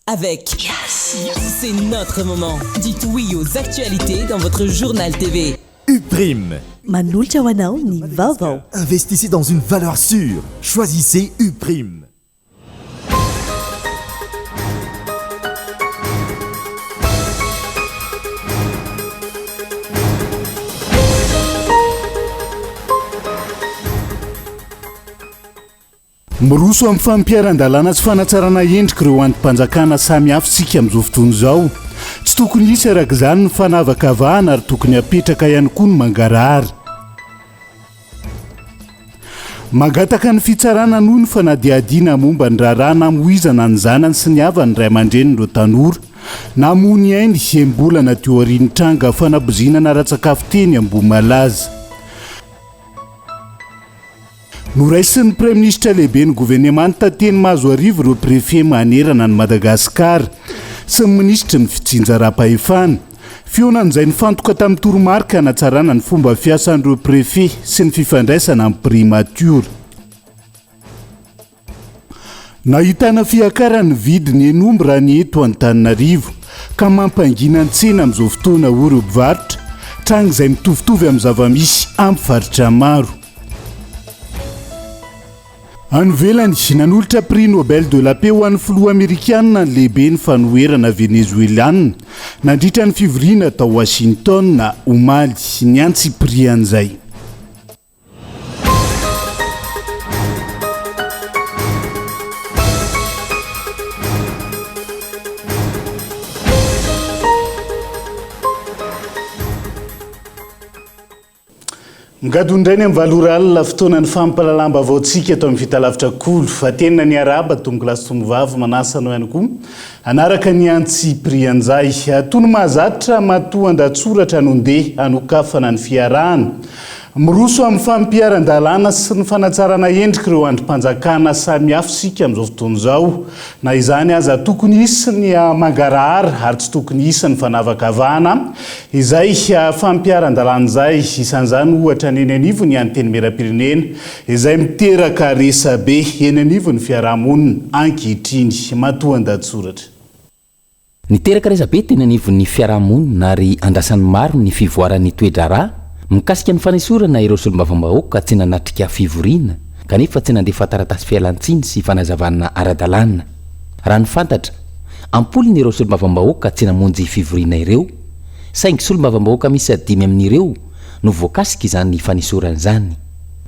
avec. C'est notre moment. Dites oui aux actualités dans votre journal TV. Uprime. Manolotra ho anao ny vaovao. Investissez dans une valeur sûre. Choisissez Uprime. Miroso amin'ny fampiaran-dalàna sy fanatsarana endrika ireo antim-panjakana samy hafa sika amin'izao fotoana izao. Tsy tokony hisy araka izany ny fanavakavahana ary tokony hapetraka ihany koa ny mangarahara. Mangataka ny fitsarana noho ny fanadihadiana momba ny raharaha namoizana ny zanany sy ny havany ray aman-dren'ireo tanora namony ainy embolana teo aorian'ny tranga fanabozinana ara-tsakafo teny Ambohimalaza. Noraisin'ny Premier Ministre lehibe ny gouvernement teny Mazoarivo ireo préfet manerana ny Madagasikara sy ny ministra ny fitsinjaram-pahefana. Fionan'izay nifantoka tamin'ny toromarika hanatsarana ny fomba fiasan'ireo préfet sy ny fifandraisana amin'ny primature. Nahitana fiakaran'ny vidiny enomby raha ny eto Antananarivo ka mampangina ny tsena amin'izao fotoana ireo mpivarotra tranga izay mitovitovy amin'ny zava-misy amin'ny faritra maro. Anovelany nanolotra prix Nobel de la paix ho an'ny filoha Amerikanina ny lehibe ny fanoherana venezueliana nandritra ny fivoriana tao Washington na omaly ny antsy prix an'izay. Ngadondrainy amin'ny valoralina fotoanan'ny fampalalamba vaotsika atao amin'ny fitalavitra kolo fa tena ny araba tomboky lasy tombovavy manasana ihany koa anaraka ny antsy prix an'izay tony mahazatra matoa andatsoratra anondeha hanokafana ny fiarahana. Miroso amin'ny fampiaran-dalàna sy ny fanatsarana endrika ireo andrim-panjakana samy hafa sika amin'izao fotoana izao. Na izany aza tokony hisy ny mangarahara ary tsy tokony hisy ny fanavakavahana. Izay fampiaran-dalàna izay isan'izany ohatra ny eny anivo ny anteny Merapirenena izay miteraka resabe eny anivo ny fiarahamonina ankehitriny matoa andatsoratra. Niteraka resabe teny anivo ny fiarahamonina ary andrasan'ny maro ny fivoaran'ny toe-draharaha mikasika ny fanesorana ireo solombavambahoaka tsy nanatrika fivoriana kanefa tsy nandefa taratasy fialan-tsiny sy fanazavana ara-dalàna. Raha ny fantatra ampoliny ireo solombavambahoaka tsy namonjy fivoriana ireo saingy solombavambahoaka misy 5 amin'ireo no voakasika izany fanesorana izany.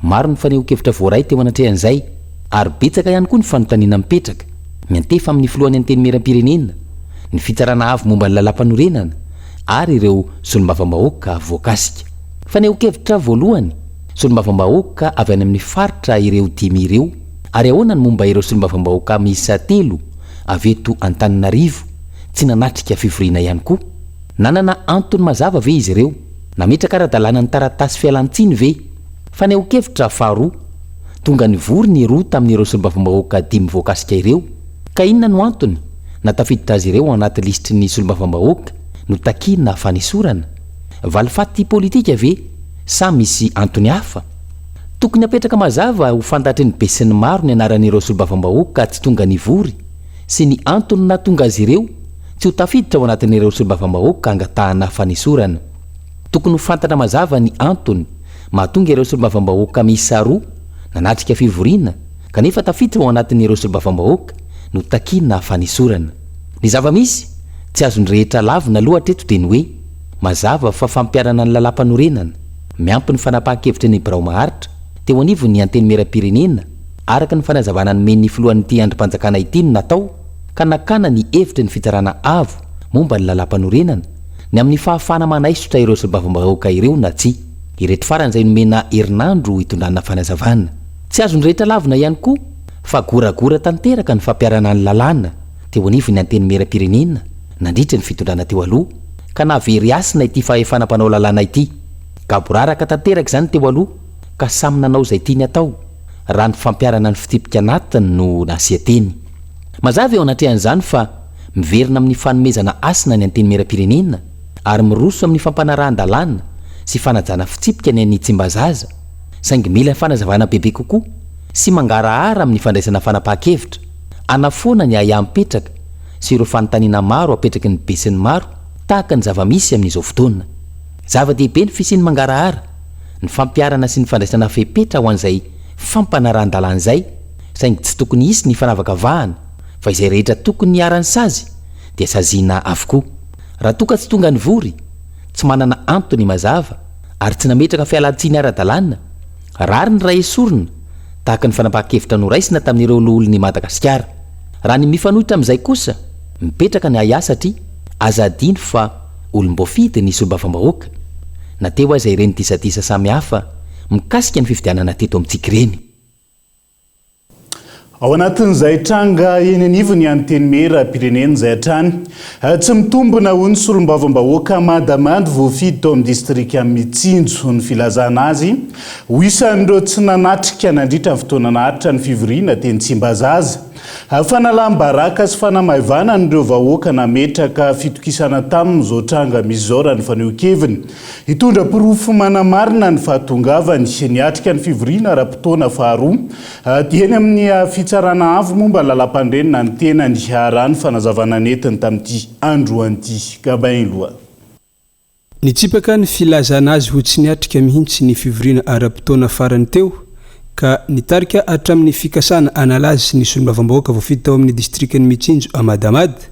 Maro ny faneho-kevitra voaray teo anatrehan'izay ary betsaka ihany koa ny fanontaniana mipetraka miantefa amin'ny filohan'ny anteny Merapirenena ny fitsarana avy momba ny lalam-panorenana ary ireo solombavambahoaka voakasika. Faneho-kevitra voalohany solombavambahoaka avy any amin'ny faritra ireo 5 ireo ary ahoana ny momba ireo solombavambahoaka miisa 3 avy eto Antananarivo tsy nanatrika fivoriana ihany koa. Nanana antony mazava ve izy ireo? Nametraka ara-dalàna ny taratasy fialan-tsiny ve? Faneho-kevitra faharoa tonga ny vory ny roa tamin'ireo solombavambahoaka 5 voakasika ireo ka inona no antony natafiditra azy ireo anaty lisitry ny solombavambahoaka no takina fanesorana? Valifaty politika ve sa misy antony hafa? Tokony apetraka mazava ho fantatry ny be sy ny maro ny anaran'ireo solombavambahoaka tsy tonga ny vory sy ny antony natonga azy ireo tsy ho tafiditra ao anatin'ireo solombavambahoaka angatahana fanesorana. Tokony ho fantatra mazava ny antony mahatonga ireo solombavambahoaka miisa 2 nanatrika fivoriana kanefa tafiditra ao anatin'ireo solombavambahoaka no takina fanesorana. Ny zava-misy tsy azony rehetra lavina aloha hatreto dia ny hoe mazava fa fampiarana ny lalam-panorenana miampy ny fanapahan-kevitra ny Birao Maharitra teo anivo ny anteny Merapirenena araka ny fanazavana ny men'ny filohan'ity andrim-panjakana ity no natao ka nakana ny hevitra ny fitsarana avo momba ny lalam-panorenana ny amin'ny fahafana manaisotra ireo solombavambahoaka ireo na tsy. Ireto farany izay nomena herinandro hitondrana fanazavana. Tsy azony rehetra lavina ihany koa fa goragora tanteraka ny fampiarana ny lalàna teo anivo ny anteny Merapirenena nandritra ny fitondrana teo aloha ka navery asina ity fahefana mpanao lalàna ity. Gaboraraka tanteraka izany teo aloha ka samy nanao izay tiany atao raha ny fampiarana ny fitipika anatiny no nasia teny. Mazava eo anatrehan'izany fa miverina amin'ny fanomezana asina ny anteny Merapirenena ary miroso amin'ny fampanarahan-dalàna sy fanajana fitsipika ny an'ny tsimbazaza saingy mila fanazavana bebe kokoa sy mangarahara amin'ny fandraisana fanapahan-kevitra anafoana ny aya mipetraka sy ireo fanontaniana maro apetraky ny besin'ny maro tahaka ny zava-misy amin'izao fotoana. Zava-dehibe ny fisiany mangarahara, ny fampiarana sy ny fandraisana fepetra ho an'izay fampanarahan-dalàna izay, saingy tsy tokony hisy ny fanavakavahana, fa izay rehetra tokony niarany sazy dia saziana avokoa. Raha toka tsy tonga ny vory, tsy manana antony mazava ary tsy nametraka fialan-tsiny ara-dalàna, rary ny ray esorina tahaka ny fanapahakevitra noraisina tamin'ireo loholon'i Madagasikara. Raha ny mifanohitra amin'izay kosa mipetraka ny aya satria azadino fa olom-boafidy ny solombavam-bahoaka na teo aza ireny disadisa samihafa mikasika ny fifidianana teto amintsika ireny. Ao anatin'izay tranga eny anivo ny anteny mera pireneny izay hatrany tsy mitombona ho ny solombavam-bahoaka madamady voafidy tao amin'ny distrika Mitsinjo ny filazana azy ho isan'ireo tsy nanatrika nandritra ny fotoana naharitra ny fivoriana teny Tsimbazaza. Fanalam-baraka sy fanamaivana n'ireo vahoaka nametraka fitokisana tamin'izao tranga misy izao raha ny faneho-keviny. Hitondra pirofo manamarina ny fahatongavany niatrika ny fivoriana ara-potoana faharoa dia eny amin'ny fitsarana avo momba lalam-pandrenina ny tena ny harany fanazavana netiny tamin'ity andro anty Kabainloa. Nitsipaka ny filazana azy ho tsy niatrika mihitsy ny fivoriana ara-potoana farany teo ka nitarika hatramin'ny fikasana analazy ny solombavam-bahoaka voafidy tao amin'ny distrikany Mitsinjo Amadamady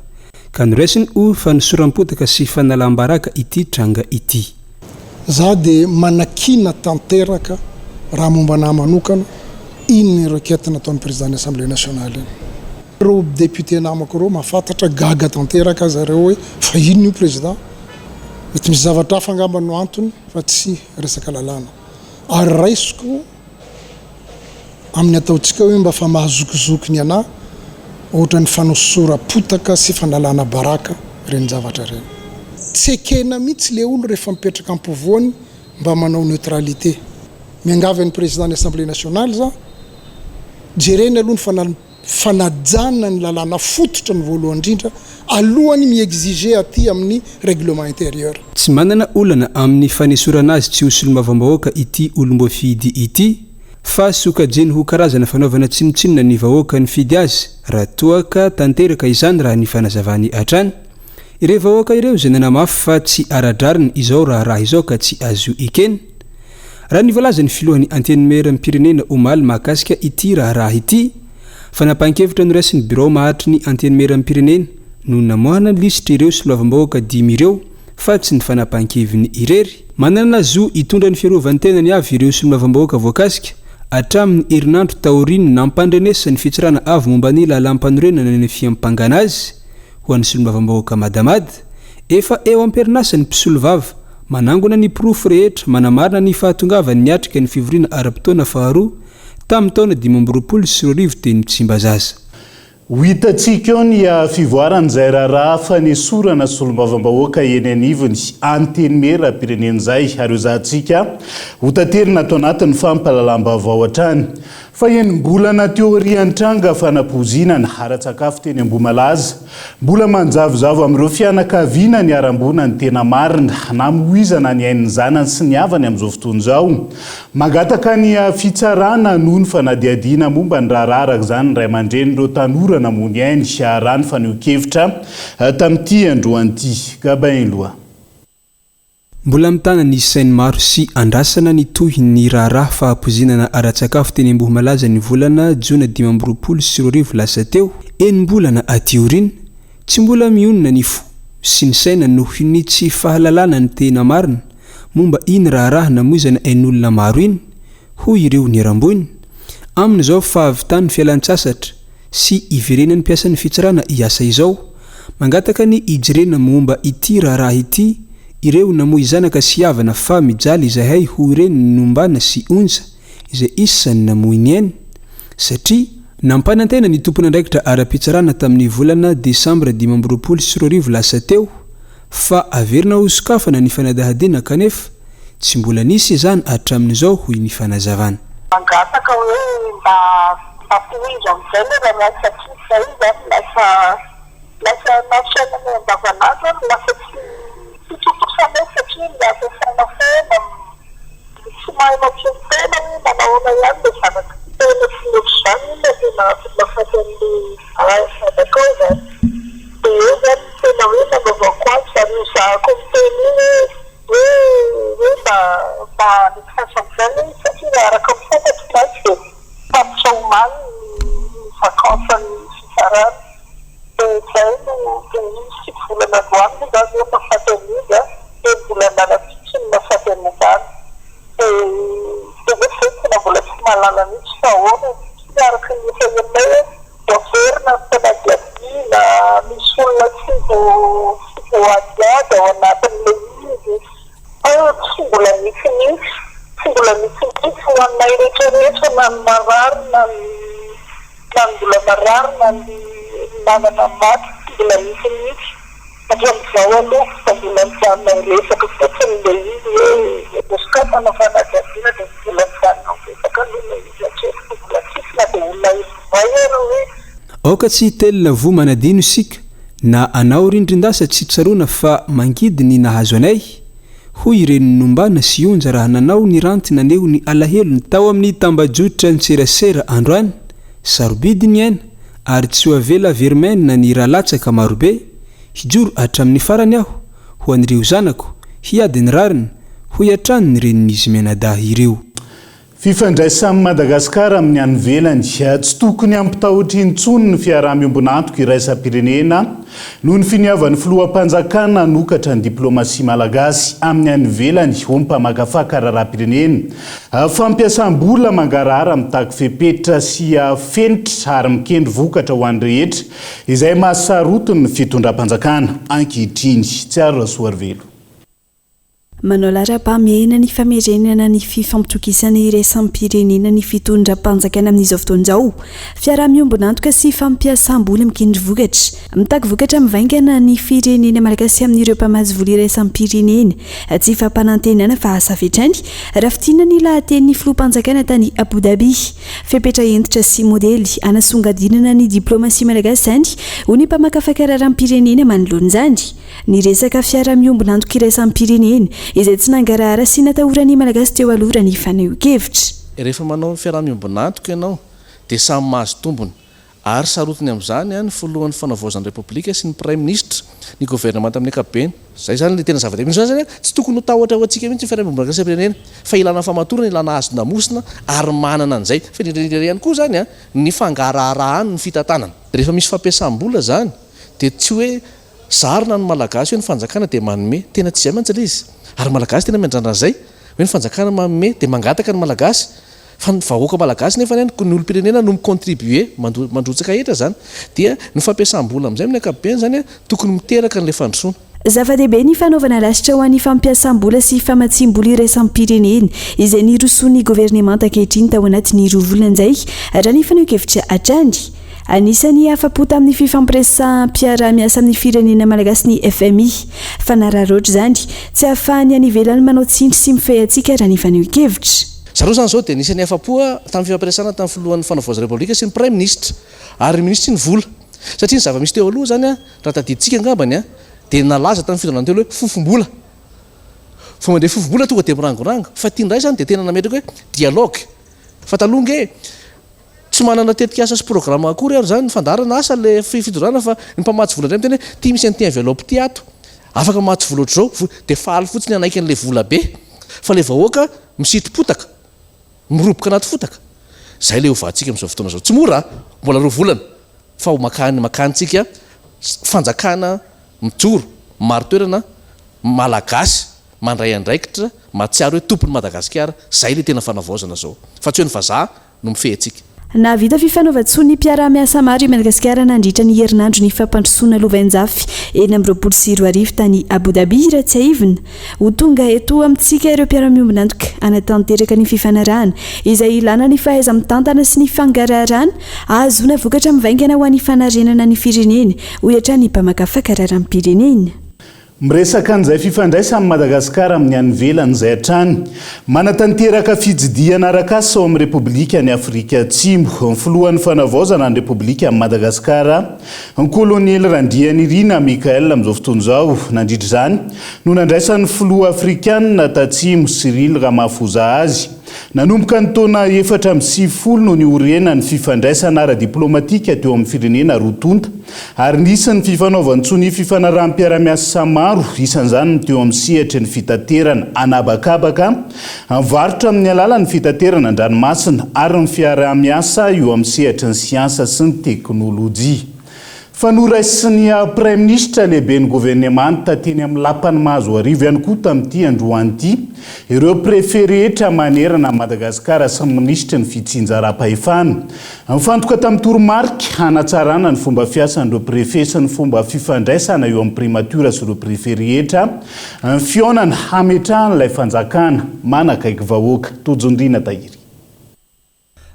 ka noraisiny ho fanosoram-potaka sy fanalam-baraka ity tranga ity. Za dia manakina tanteraka raha momba nahy manokana iny requête nataon'ny président Assemblée nationale iny. Ireo député namako ireo mahafantatra gaga tanteraka zareo hoe fa ino io président, mety misy zavatra hafa angamba no antony fa tsy resaka lalàna. Ary raisiko amin'ny ataontsika hoe mba fa mahazokizoky ny anahy ohatra ny fanosora-potaka sy fanalana baraka reny zavatra reny. Tsy ekena mihitsy le olo rehefa mipetraka am-povoany mba manao neutralité. Miangavy ny président Assemblée nationale za jereny aloha ny fanajana ny lalàna fototra ny voalohany indrindra alohany miexige aty amin'ny règlement intérieur. Tsy manana olana amin'ny fanesorana azy tsy ho solombavam-bahoaka ity olom-boafidy ity fa sokajeny ho karazana fanaovana tsinotsinona ny vahoaka ny fidy azy raha toaka tanteraka izany raha ny fanazavany hatrany. Ireo vahoaka ireo izay nanamafy fa tsy aradrariny izao raha izao ka tsy azo ikeny. Raha nivalaza ny filohany anteny mera pirenena omaly mahakasika ity raha ity fanapahan-kevitra noraisiny bureau mahatry ny anteny mera pirenena no namohana ny lisitra ireo solombavam-bahoaka 10 ireo fa tsy ny fanapahan-keviny irery. Manana zo hitondra ny fiarovany tenany avy ireo solombavam-bahoaka voakasika hatramin'ny herinandro taoriny nampandrenesa ny fitsirana avy momba ny lalam-panorenana ny fiampangana azy ho an'ny solombavam-bahoaka madamady efa eo am-perinasa ny mpisolo vava manangona ny pirofo rehetra manamarina ny fahatongavany niatrika ny fivoriana ara-potoana faharoa tamin'ny taona 2020 sy 2020 teny Tsimbazaza. Ho hitantsika eo ny fivoaran'izay raharaha fanesorana solombavam-bahoaka eny anivony anteny mera pirenena izay ary izahantsika ho tanterina atao anatin'ny fampahalalam-baovao hatrany. Fa eny mbola na teorian'ny tranga fanapoziana ny hara-tsakafo teny Ambohimalaza mbola manjavozavo amin'ireo fianakaviana ny arambona ny tena marina na moizana ny ain'ny zanany sy ny havany amin'izao fotoana izao. Mangataka ny fitsarana noho ny fanadiadiana momba ny rahararaka izany ny ray aman-dreny ireo tanora namony ainy rano faneho-kevitra tamin'ity androan'ity Kabainloa. Mbola mitana ny sainy maro sy andrasana ny tohy ny raharaha fahapozinana ara-tsakafo teny Ambohimalaza ny volana Jona 2020 sy 2020 lasa teo enim-bolana aty aoriana tsy mbola mionona ny fo sy ny saina noho ny tsy fahalalana ny tena marina momba iny raharaha namoizana ain'olona maro iny ho ireo ny rambony amin'izao fahavitany fialan-tsasatra sy iverenany piasan'ny fitsarana iasa izao mangataka ny ijirena momba ity raharaha ity ireo namoy zanaka sy havana fa mijaly izay hay ho ireny nombana sy onja izay isany namoy ny ainy satria nampanantena ny tompona andraikitra ara-pitsarana tamin'ny volana Desambra 2020 sy 2020 lasa teo fa averina ho sokafana ny fanadahadiana kanefa tsy mbola nisy izany hatramin'izao hoy ny fanazavana. Mangataka hoe mba papoiza amin'izay le raha satria izay lasa nafiana ny andavanandro lasa tutupusana satria lasa sana fena tsy mahay matsiny tena manaona ihany le zanaka tena filotra izany le tena mafatan'ny fanakao izany komiteny mba nifasan'izany satria araka mifantatry nazy dia tapitra omany ny vakansany fizarana dia izay no dia 6 volana voany zany hoe mafatan'izy dia mbola nanapiky ny mafatan'izany dia tena mbola tsy mahalala mihitsy fa ahoana araka ny efa enay voaverina ny fanadiadina misy olona tsy voadiady ao anatin'ilay izy tsy mbola mifinify ho anay rehetrarehetra na ny marary na ny mbola marary na ny nanana maty tsy mbola mifinify hatram'izao aloha fa mbola mijanonay resaka fotsiny ilay izy hoe boskatana fanadiadiana dia mbola mijanonao resaka aloha ilay izy atrefa mbola tsisy na dia olona ivay ero hoe aoka tsy telina vo manadino isika na anao rindrindasa tsy tsaroana fa mangidy ny nahazo anay hoy ireny nombana sy onja raha nanao ny ranty naneo ny alahelo ny tao amin'ny tambajotra ny tserasera androany sarobidy ny aina ary tsy ho avela vermaine na ny rahalatsaka marobe hijoro hatramin'ny farany aho ho an'ireo zanako hiady ny rarina ho hiatrano ny renin'izy mianadaha ireo fifandraisan'ny Madagasikara amin'ny any ivelany tsy tokony ampitahotra intsony ny fiaraha-miombonantoka iraisam-pirenena noho ny finiavan'ny filoham-panjakana hanokatra ny diplomasia malagasy amin'ny any ivelany ho mpamakafaka raharaha-pirenena fampiasam-bola mangarahara mitaky fepetra sy fenitra ary mikendry vokatra ho an'ny rehetra izay mahasarotiny ny fitondram-panjakana ankehitriny tsy aro rasoarvelo manao lara-pameana ny famerenana ny fifampitokisana iraisam-pirenena ny fitondram-panjakana amin'izao fotoan'izao fiaraha-miombonantoka sy fampiasam-bola mikendry vokatra mitaky vokatra mivaingana ny firenena malagasy amin'ireo mpamazy vola iraisam-pirenena tsy fampanantenana fa asafetrany raha fitiana ny lahaten'ny filohampanjakana tany Abu Dhabi fepetra entitra sy modely anasongadinana ny diplomasia malagasy zany ho ny mpamakafaka raharam-pirenena manoloana zany ny resaka fiaraha-miombonantoka iraisam-pirenena izay tsy nangarahara sy natahorany malagasy teo aloha ny faneho-kevitra rehefa manao fiaraha-miombonantoka ianao dia samy mahazo tombony ary sarotiny amin'izany ny filohan'ny fanavaozan'ny repoblika sy ny prime ministre ny gouvernement amin'ny ankapobeny zay zany le tena zava-dehibe zany tsy tokony hatahotra ho antsika mihitsy fiaraha-miombonantoka iraisam-pirenena fa ilana famatorana ilana hazo-damosina ary manana an'izay fa indrindra ihany koa zany ny fangaraharahan ny fitantanana rehefa misy fampiasam-bola zany dia tsy hoe zarina ny malagasy hoe ny fanjakana dia manome tena tsy zay mantsy ilay izy ary malagasy tena miandrandra an'izay hoe ny fanjakana manome dia mangataka ny malagasy fa ny vahoaka malagasy nefa ny olom-pirenena no micontribue mandrotsaka hetra zany dia ny fampiasam-bola amin'izay amin'ny ankapobeny zany tokony miteraka n'ilay fandrosoana zava-dehibe ny fanaovana lasitra ho an'ny fampiasam-bola sy famatsiam-bola iraisam-pirenena izay nirosoan'ny governemanta ankehitriny tao anatin'ny roa volana izay raha ny faneho-kevitra hatrany anisany afapo tamin'ny fifampiresam-piaraha-miasa amin'ny firenena malagasy ny FMI fa nararoatra zany tsy ahafahany any ivelany manao tsindry sy mifehy antsika raha ny faneho-kevitra zareo zany zao dia nisany afapoa tamin'ny fifampiresana tamin'ny filohan'ny fanavaozan'ny repoblika sy ny prime ministre ary ministre ny vola satria ny zava-misy teo aloha zany raha tadiditsika angambany dia nalaza tamin'ny fitondran'ny telo hoe fofom-bola fa mandeha fofom-bola tonga dia mirangorango fa tia ndray zany dia tena nametraka hoe dialogue fa talonga tsy manana tetika asa sy programme akory ary zany ny fandarana asa le fidorana fa ny mpamatsy vola indray miteny hoe tia misy an'ity enveloppe ty ato afaka matsy vola ohatr'izao dia faly fotsiny anaiky an'ilay vola be fa le vahoaka misitro-potaka miroboka anaty fotaka zay le hovahantsika amin'izao fotoana zao tsy mora mbola roa volana fa ho makantsika fanjakana mijoro maro toerana malagasy mandray andraikitra matsiaro hoe tompony Madagasikara zay le tena fanavaozana zao fa tsy hoe ny vazaha no mifehintsika na vita fifanaovan-tsony ny mpiara-miasa maro i Madagasikara nandritra ny herinandro ny fampandrosoana lovanjafy eny amin'ny 24 tany Abu Dhabi raha tsy aivina ho tonga eto amintsika ireo mpiara-miombonantoka anatanteraka ny fifanarahana izay ilana ny fahaiza mitantana sy ny fangaraharaana ahazona vokatra mivaingana ho an'ny fanarenana ny firenena ho hiatra ny mpamakafaka raharam-pirenena miresaka an'izay fifandraisan'ny Madagasikara amin'ny any ivelany izay hatrany manatanteraka fijidiana arak'asa ao amin'ny repoblika ny Afrika Atsimo ny filohan'ny fanavaozana ny repoblika amin'ny Madagasikara ny koloniely Randrianirina Mikael amin'izao fotoana izao nandritra izany no nandraisan'ny filoha afrikanina tatsimo Cyril Ramaphosa azy nanomboka ny taona 4 no ny orena ny fifandraisana ara-diplomatika teo amin'ny firenena rotonta ary nisy ny fifanaovantsony fifanarahanm-piaramiasa maro isan'izany teo amin'ny sehatra ny fitaterana anabakabaka mivarotra amin'ny alalan'ny fitaterana an-dranomasina ary ny fiaramiasa eo amin'ny sehatra ny siansa sy ny teknôlôjia. Fanoraisiny Prime Ministre lehibe ny gouvernement teny amin'ny lapany mahazo arivo ihany koa tamin'ity androany ity ireo préfet rehetra manerana Madagasikara sy ministra ny fitsinjaram-pahefana. Mifantoka tamin'ny toromarika hanatsarana ny fomba fiasan'ireo préfet sy ny fomba fifandraisana eo amin'ny primature sy ireo préfet rehetra ny fionany hametrahan'ilay fanjakana manakaiky vahoaka. Tojondrina Tahiry.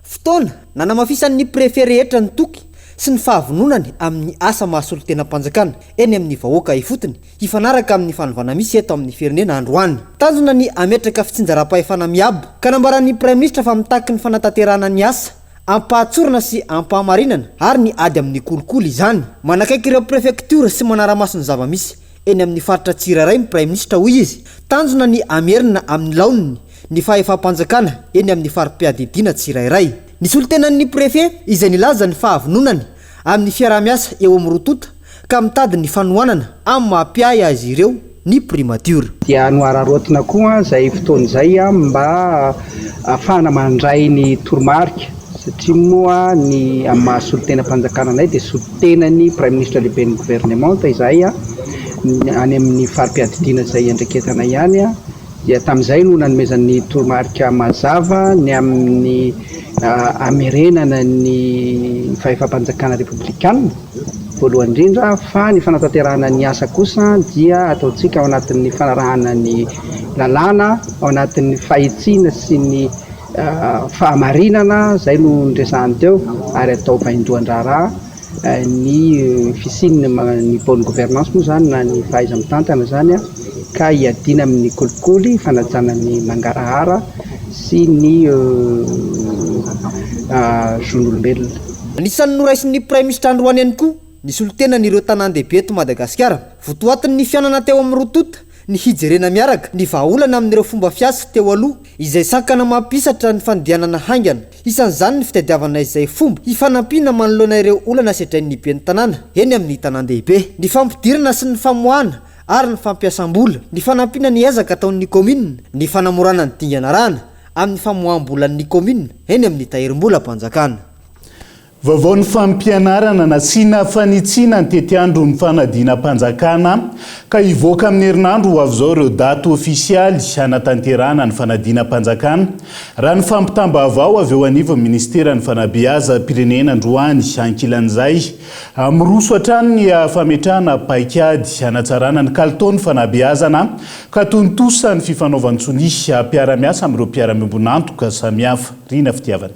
Fotoana nanamafisan'ny préfet rehetra ny toky sy ny fahavononany amin'ny asa mahasolo tena mpanjakana eny amin'ny vahoaka ifotony hifanaraka amin'ny fanovana misy eto amin'ny firenena androany. Tanjona ny ametraka fitsinjaram-pahefana miabo ka nambaran'ny Prime Ministre fa mitaky ny fanatanterahana ny asa ampahantsorana sy ampahamarinana ary ny ady amin'ny kolikoly izany. Manakaiky ireo préfecture sy manaramaso ny zava-misy eny amin'ny faritra tsirairay ny Prime Ministre hoy izy tanjona ny amerina amin'ny laoniny ny fahefam-panjakana eny amin'ny farim-piadidina tsirairay. Ny solotenan'ny préfet izay nilaza ny fahavononany amin'ny fiaramiasa eo amin'ny rotota ka mitady ny fanohanana amin'ny mampiay azy ireo ny primature. Dia noararotina koa zay fotoana izay mba afahana mandray ny toromarika satria moa ny amin'ny mahasolotena-panjakana anay dia solotenany Prime Ministre lehibe ny gouvernement izay any amin'ny farim-piadidina izay andreketana ihany dia tamin'izay no nanomezan'ny toromarika mazava ny amin'ny amerenana ny fahefam-panjakana republikana voalohany indrindra fa ny fanatanterahana ny asa kosa dia ataontsika ao anatin'ny fanarahana ny lalàna ao anatin'ny fahitsiana sy ny fahamarinana zay no ndresahany teo ary atao vaindohan-draharaha ny fisinina ny bonne gouvernance moa zany na ny fahaiza mitantana zany ka hiadina amin'ny kolikoly fanajana ny mangarahara sy ny zon'olombelona. Anisan'ny noraisin'ny Prime Ministre androany ihany koa ny solotenan'ireo tanàn-dehibe eto Madagasikara votoatin'ny fianana teo amin'ny rotota ny hijerena miaraka ny vahaolana amin'ireo fomba fiasa teo aloha izay sakana mampisatra ny fandianana haingana isan'izany ny fitadiavana izay fomba hifanampiana manoloana ireo olana sedrain'ny ben'ny tanàna eny amin'ny tanàn-dehibe ny fampidirana sy ny famoahana ary ny fampiasam-bola ny fanampiana ny ezaka ataon'ny commune ny fanamorana ny dingana rana amin'ny famoaham-bolan'ny commune eny amin'ny tahirim-bola-panjakana. Vaovao ny fampianarana nasiana fanitsina ny tetiandro ny fanadina-panjakana ka hivoaka amin'ny herinandro ho avy izao ireo daty ofisialy hanatanterahana ny fanadina-panjakana raha ny fampitambavao avy eo anivo ministera ny fanabeazam-pirenena androany ankilan'izay miroso hatrany ny fametrahana paikady hanatsarana ny kalitao ny fanabeazana ka tontosa ny fifanaovantsony mpiaramiasa amin'ireo mpiaramiambonantoka samihafa. Rina Fitiavana.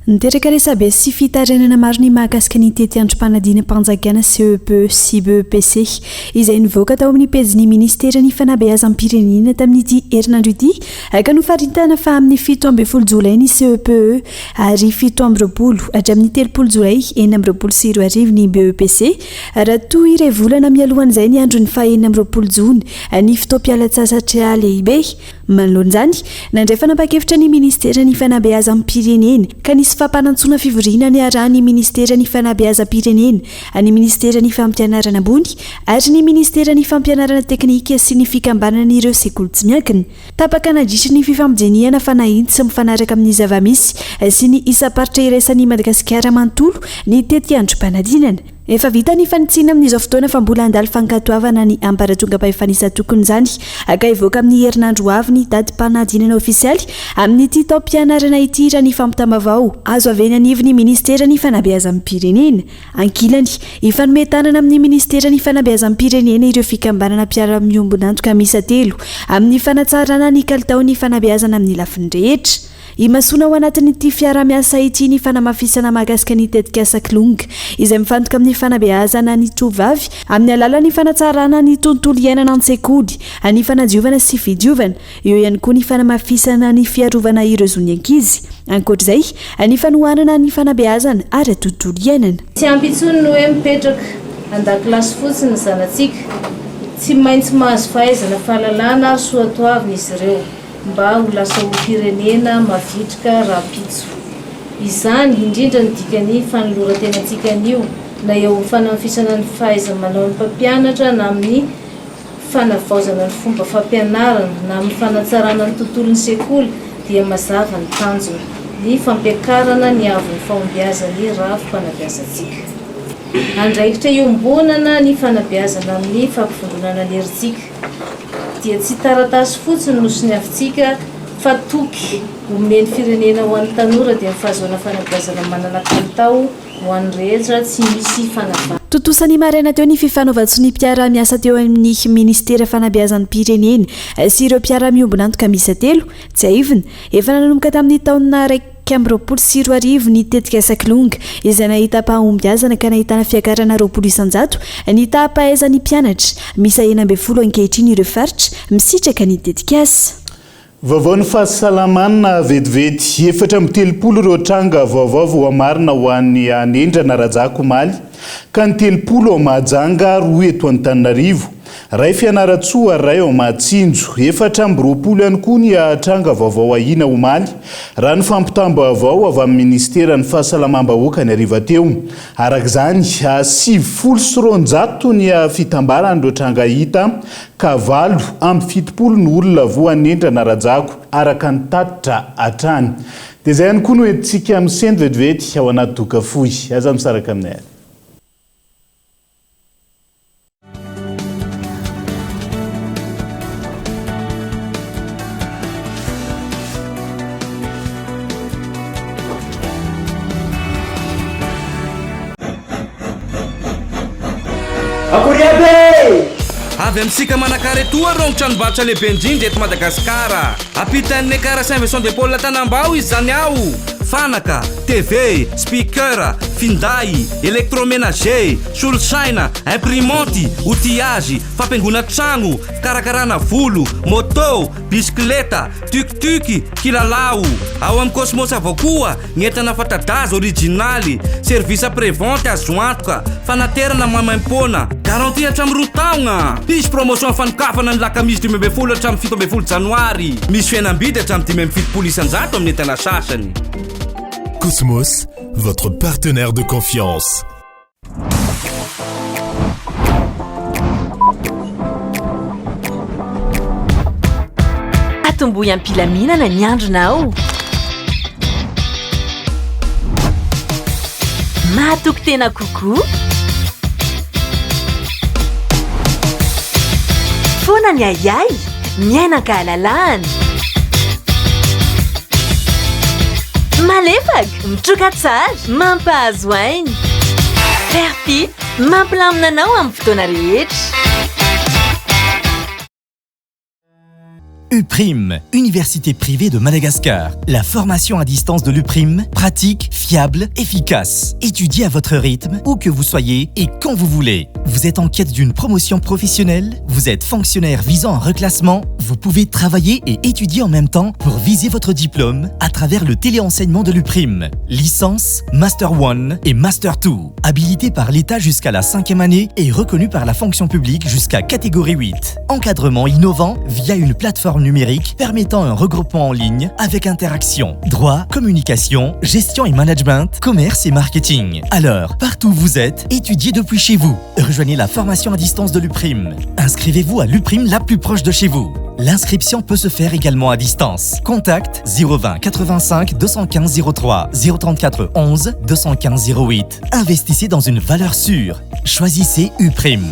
Niteraka resabe sy fitarenana maro ny mahakasika ny tety-androm-panadina-panjakana CEP sy BEPC izay nivoaka tao amin'ny pejiny ministera ny fanabeazam-pirenena tamin'ity herinandro ity ka nofaritana fa amin'ny 17 jolay ny CEPE ary 17 hatramin'ny 30 jolay 2024 ny BEPC raha toy iray volana mialohan'izay ny andro ny 20 jona ny fotoam-pialatsasatra lehibe. Manoloan'izany nandray fanapa-kevitra ny ministera ny fanabeazam-pirenena ka nisy fampanantsona fivoriana ny arahan'ny ministera ny fanabeazam-pirenena ny ministera ny fampianarana ambony ary ny ministera ny fampianarana teknika sy ny fikambanana ireo sekoly tsy miankina tapaka nadritra ny fifampijenihana fanahiny sy mifanaraka amin'ny zava-misy sy ny isa-paritra iraisan'ny Madagasikara manontolo ny tety-androm-panadinana. Efa vita ny fanitsina amin'izao fotoana fa mbola andalo fankatoavana ny amparatonga-pahefanisa tokony izany ka hivoaka amin'ny herinandro avy ny datim-panadinana ofisialy amin'ny taom-pianarana ity raha ny fampitambavao azo avy eny anivon'ny ministera ny fanabeazam-pirenena. Ankilany ifanometanana amin'ny ministera ny fanabeazam-pirenena ireo fikambanana mpiara-miombonantoka misa 3 amin'ny fanatsarana ny kalitaon'ny fanabeazana amin'ny lafiny rehetra. Imasona ao anatin'ity fiaramiasa ity ny fanamafisana mahakasika ny tetikasa kilonga izay mifantoka amin'ny fanabeazana ny tovavy amin'ny alalan'ny fanatsarana ny tontolo iainana an-tsekoly ny fanadiovana sy fidiovana eo ihany koa ny fanamafisana ny fiarovana ireo zony ankizy ankoatr'izay ny fanohanana ny fanabeazana ary tontolo iainana. Tsy ampy intsony ny hoe mipetraka an-dakilasy fotsiny zanatsika tsy maintsy mahazo fahaizana fahalalana ary soatoavina izy ireo mba ho lasa ho firenena mavitrika rapitso. Izany indrindra ny dikany fanoloran-tenantsikan'io na eo amin'ny fanamafisana ny fahaiza-manao ny mpampianatra na amin'ny fanavaozana ny fomba fampianarana na amin'ny fanatsarana ny tontolon'ny sekoly dia mazava ny tanjona ny fampiakarana ny avon'ny fahombiazany rafim-panabeazantsika. Andraikitra iombonana ny fanabeazana amin'ny fampivondronana leritsika dia tsy taratasy fotsiny no siniavintsika fa toky omeny firenena ho an'ny tanora dia mifahazoana fanabeazana manana kalitao ho an'ny rehetra tsy misy fanavana. Totosany maraina teo ny fifanaovantsy ny mpiara-miasa teo amin'ny ministera fanabeazan'ny pireneny sy ireo mpiara-miombona antoka misa telo tsy aivina efa nanomboka tamin'ny taona raika amby roapolo sy roa arivo ny tetika sakolonga izay nahita mpahombiazana ka nahitana fiakarana roapolo isanjato ny tahampahaizan'ny mpianatra misa 12 ankehitriny ireo faritra misitraka ny tetika azy. Vaovao ny fahasalamana vetivety 430 ireo tranga vaovao voamarina ho an'ny anendrana Rajako Omaly ka ny 30 ao Mahajanga 2 eto Antananarivo. Ray Fianaratsoa ray ao Mahatsinjo 420 ihany koa ny tranga vaovao ahina Omaly raha ny fampitam-baovao avy amin'ny ministera ny fahasalamam-bahoaka ny ariva teo. Arak'izany 700 ny fitambaran'ireo tranga hita ka 8 amby 70 ny olona voanendrana Rajako araka ny tatitra hatrany. Dia izay ihany koa no entintsika amin'ny sendra vetivety ao anaty doka fohy. Aza misaraka aminay. Avy amintsika manankaretoa rong tranombarotra lehibe indrindra eto Madagasikara. Ampitan'ny Ekara Saint-Vincent de Paul Tanambao izy zany ao. Fanaka, TV, speaker, finday, électroménager, solosaina, imprimante, outillage, fampiaingona tragno, fikarakarana volo, moto, bisikleta, tuk-tuk, kilalao. Ao amin'ny Cosmos avao koa ny entana fanta-daza originaly, service après-vente azo antoka, fanaterana mamaim-pona, garantie hatramin'ny 2 taogna. Misy promotion fanokafana ny lakamisy 12 hatramin'ny 17 janoary. Misy fihenam-bidy hatramin'ny 17 isanjato amin'ny entana sasany. Cosmos, votre partenaire de confiance. Atombohy ampilaminana ny andronao. Mahatoky tena kokoa. Foana ny ayay, miainan-kahalalahana. Malefaka, mitroka tsara, mampahazo ainy. Perfit, mampilamina anao amin'ny fotoana rehetra. UPRIM, Université privée de Madagascar. La formation à distance de l'UPRIM, pratique, fiable, efficace. Étudiez à votre rythme, où que vous soyez et quand vous voulez. Vous êtes en quête d'une promotion professionnelle? Vous êtes fonctionnaire visant un reclassement? Vous pouvez travailler et étudier en même temps pour viser votre diplôme à travers le téléenseignement de l'UPRIM. Licence, Master 1 et Master 2. Habilité par l'État jusqu'à la 5e année et reconnu par la fonction publique jusqu'à catégorie 8. Encadrement innovant via une plateforme numérique permettant un regroupement en ligne avec interaction, droit, communication, gestion et management, commerce et marketing. Alors, partout où vous êtes, étudiez depuis chez vous. Rejoignez la formation à distance de l'UPRIM. Inscrivez-vous à l'UPRIM la plus proche de chez vous. L'inscription peut se faire également à distance. Contact 020 85 215 03 034 11 215 08. Investissez dans une valeur sûre. Choisissez UPRIM.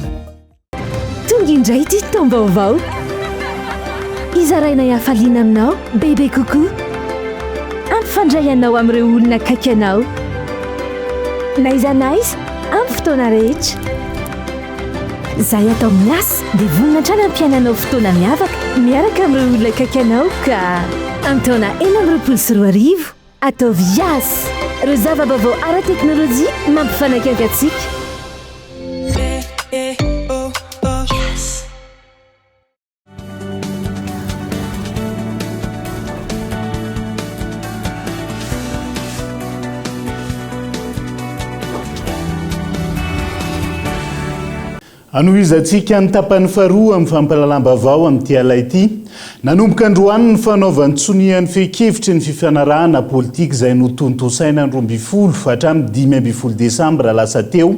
Izaraina iafaliana aminao, bebe coucou. Ampifandray anao amin'ireo olona akaiky anao. Na iza naiza, amin'ny fotoana rehetra. Zahay atao miasa dia vonina hatrany ampiainanao fotoana miavaka miaraka amin'ireo olona akaiky anao ka amin'ny taona 2024 ataovy iasa. Ireo zava-baovao ara-teknôlôjia mampifanakaiky antsika. anoizantsika ny tapany faharoa amin'ny fampalalambavao amin'ity ala ity nanomboka androany ny fanaovantsonian'ny fekevitry ny fifanarahana politika izay notontosaina ny 20 hatramin'ny 5 desambra lasa teo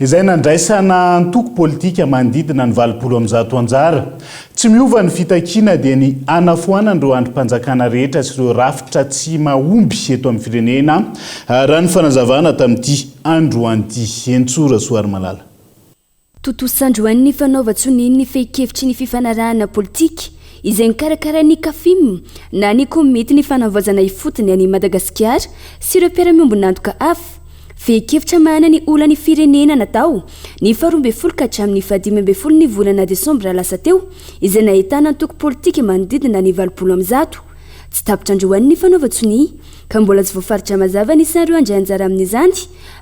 izay nandraisana antoko politika manodidina ny 20 anjara tsy miova ny fitakiana dia ny anafoanandreo androm-panjakana rehetra sy ireo rafitra tsy mahomby eto amin'ny firenena raha ny fanazavana tamin'ity androan'ity Entsora Soary Malala. Totosandroan'ny fanaovan-tsonian'ny fekevitry ny fifanarahana politika izay nikarakara ny kafim na ny komity ny fanavozana ifotony any Madagasikara sy ireo mpiara-miombonantoka hafa fekevitra mahana ny olany firenena natao ny 12 ka hatramin'ny 15 ny volana desambra lasa teo izay nahitana antoko politika manodidina ny 20 tsy tapitra androan'ny fanaovan-tsonia ka mbola tsy voafaritra mazava ny sareo andray anjara amin'izany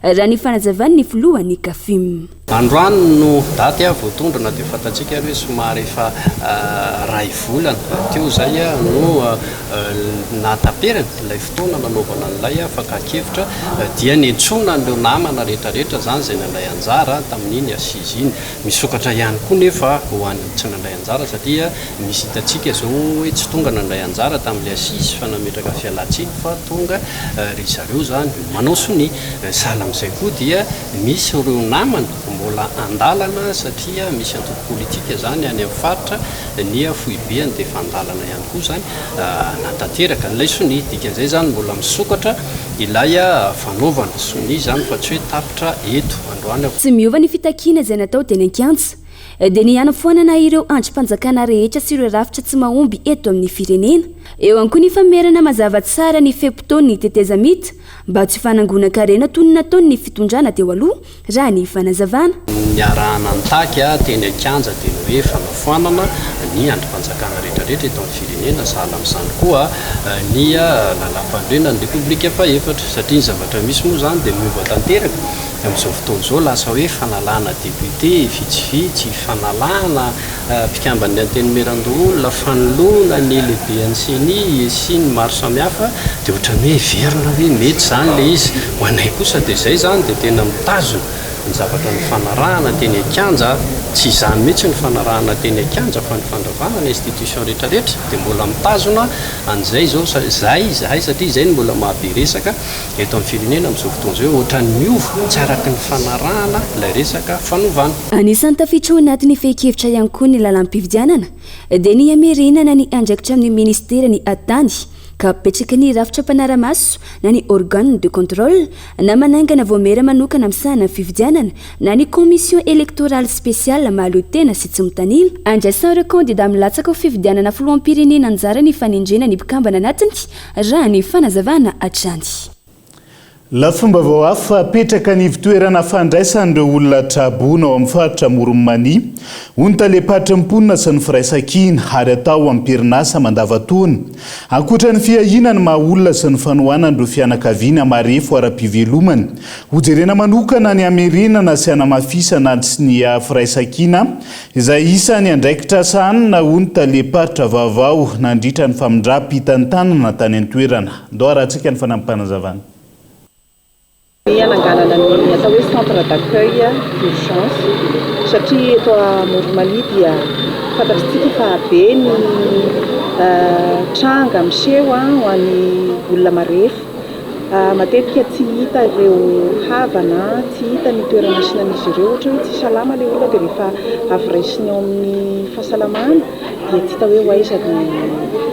raha ny fanazavan'ny filohan'ny kafim. Androany no daty voatondra na dia fantatsika hoe somary efa ray volana teo zay no nataperana ilay fotoana nanaovana an'ilay fakakevitra dia nentsona an'ireo namana rehetrarehetra zany izay nandray anjara tamin'iny asizy iny misokatra ihany koa nefa ho an'ny tsy nandray anjara satria misy hitantsika zao hoe tsy tonga nandray anjara tamin'ilay asizy fa nametraka fialantsiny fa tonga ry zareo zany manao soni sahala amin'izay koa dia misy ireo namana mbola andalana satria misy antoko politika zany any amin'ny faritra ny foibeany dia fandalana ihany koa zany natateraka n'ilay soni dikan'izay zany mbola misokatra ilay fanaovana soni zany fa tsy hoe tapitra eto androany. Tsy miova ny fitakiana izay natao teny an-kianja dia ny anafoanana ireo androm-panjakana rehetra sy ireo rafitra tsy mahomby eto amin'ny firenena eo ihany koa ny famerana mazava tsara ny fepotony teteza mita mba tsy fanangonan-karena toy ny nataony ny fitondrana teo aloha raha ny fanazavana. Ny arahana antaky teny an-kianja dia ny hoe fanafoanana ny androm-panjakana rehetrarehetra eto amin'ny firenena sahala amin'izany koa ny lalam-pandroenan'ny repoblika fahefatra satria ny zavatra misy moa zany dia miova tanteraka amin'izao fotoana izao lasa hoe fanalana député vitsivitsy fanalana mpikambany antenimieran-doolona fanoloana ny lehibe-antseny sy ny maro samihafa dia ohatran'ny hoe verina hoe mety zany le izy ho anay kosa dia izay zany dia tena mitazona ny zavatra ny fanarahana teny an-kianja tsy izany mihitsy ny fanarahana teny an-kianja fa ny fandravana ny institution rehetrarehetra dia mbola mitazona an'izay zao zay satria izay ny mbola mahabe resaka eto amin'ny firenena amin'izao fotoana izao ohatran'ny miova tsy araky ny fanarahana ilay resaka fanovana. Anisan'ny tafiditra ao anatin'ny fekevitra ihany koa ny lalam-pividianana dia ny amerenana ny andraikitra amin'ny ministera ny atany ka petraka ny rafitra mpanara-maso na ny organe de contrôle na manangana voamera manokana amin'sana fividianana na ny commission électorale spéciale mahalo tena sy tsy mitanila andraisan ireo kandida milatsaka ho fividianana filohampirenena anjara ny fanendrena ny mpikambana anatiny raha ny fanazavana hatrany. Lafomba vao hafa apetraka ny fitoerana fandraisan'ireo olona trabona ao amin'ny faritra Moromani onta lepatrim-ponina sy ny firaisan-kina ary atao amin'ny perinasa mandavataona ankoatra ny fiahinany maha-olona sy ny fanohanan'ireo fianakaviana marefo ara-pivelomany hojerena manokana ny amerenana sy anamafisana sy ny firaisan-kina izay isany andraikitra sanina onta lepatra vaovao nandritra ny famindra-pitantanana tany an-toerana doarahantsika ny fanampanazavana. Ananganana ny atao hoe centre d'accueil d'urgence satria eto Moromani dia fantatritsika fa be ny tranga miseho ho an'ny olona marefo matetika tsy hita ireo havana tsy hita ny toerana asinan'izy ireo ohatra hoe tsy salama ilay olona dia rehefa avy raisiny ao amin'ny fahasalamana dia tsy hita hoe hoaiza ny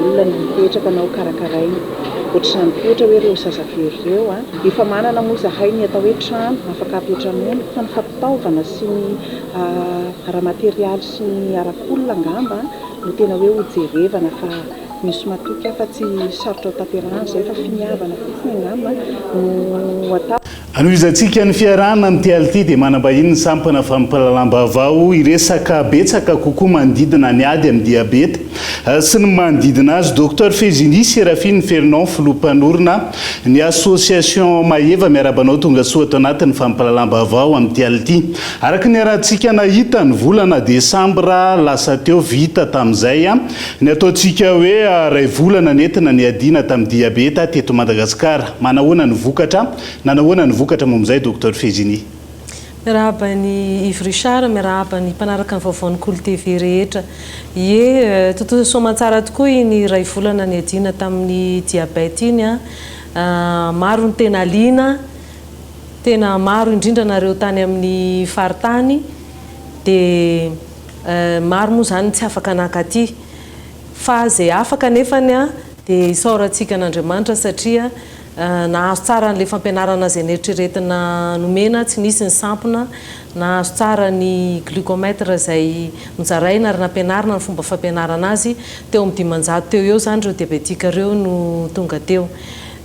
olona ny mipetraka na ho karakaraina ohatr'izany koa ohatra hoe ireo zazavery ireo efa manana moa zahay ny atao hoe trano afaka apetramonina fa ny fampitaovana sy ny ara-materialy sy ny arak'olona angamba no tena hoe hojerevana fa misy matoka fa tsy sarotra tanterahana izay fa finiavana fotsiny angamba no atao. Anoizantsika ny fiarahana amin'ity ality dia manambahiny ny sampana fampalalam-bavao iresaka betsaka kokoa manodidina ny ady amin'ny diabeta sy ny manodidina azy Dr Fezini Serafine Fernand filoha-mpanorona ny association Maheva miarabanao tonga soa ato anatin'ny fampalalam-bavao amin'ity ality araka ny arahantsika nahita ny volana desambra lasa teo vita tamin'izay ny ataontsika hoe ray volana nentina ny adina tamin'ny diabeta teto Madagasikara manahoana ny vokatra nanahoana ny vokatra mom'izay Dr Fezini. miarahaba ny Yves Richard, miarahaba ny mpanaraka ny vaovaon'ny Kolo TV rehetra. Ie, tontolo soamantsara tokoa iny ray volana ny adina tamin'ny diabète iny a. Maro ny tena liana, tena maro indrindra nareo tany amin'ny faritany, dia maro moa zany tsy afaka nakaty. Fa zay afaka nefany a dia isaorantsika an'Andriamanitra satria nahazo tsara n'ilay fampianarana zay neritreretina nomena, tsy nisy ny sampona, nahazo tsara ny glucomètre zay nozaraina ary nampianarana ny fomba fampianarana azy teo amin'ny 500 teo eo zany reo diabetika reo no tonga teo.